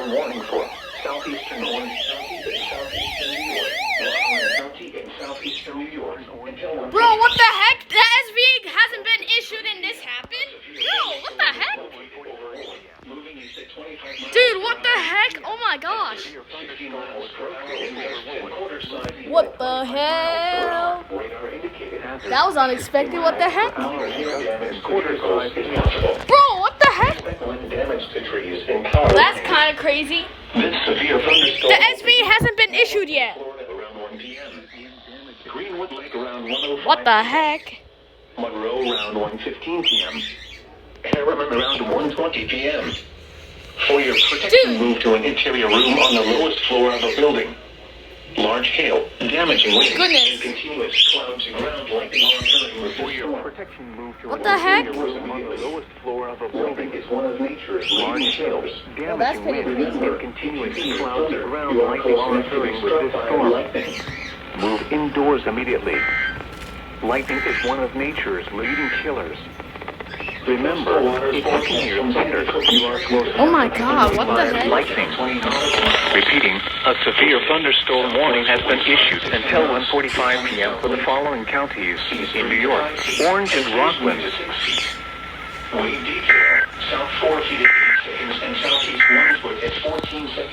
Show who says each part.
Speaker 1: thunderstorm warning for southeastern New York, County and southeastern New York.
Speaker 2: Bro, what the heck? The SV hasn't been issued and this happened? Bro, what the heck? Dude, what the heck? Oh my gosh. What the hell? That was unexpected. What the heck? Bro, what the heck? That's kind of crazy. The SV hasn't been issued yet. What the heck?
Speaker 1: Monroe around 1:15 p.m. Harriman around 1:20 p.m. For your protection, move to an interior room on the lowest floor of a building. Large hail, damaging winds, and continuous clouds and ground lightning are occurring. For your protection, move to
Speaker 2: what the heck?
Speaker 1: on the lowest floor of a building is one of nature's leading hails.
Speaker 2: Well, that's pretty crazy.
Speaker 1: And continuous clouds and ground lightning are occurring with this storm. Move indoors immediately. Lightning is one of nature's leading killers. Remember, if you can hear thunder, you are close.
Speaker 2: Oh my god, what the heck?
Speaker 1: Lightning. Repeating, a severe thunderstorm warning has been issued until 1:45 p.m. for the following counties in New York: Orange and Rockland. Wave detail: south 4 feet at 8 seconds and southeast 1 foot at 14 seconds.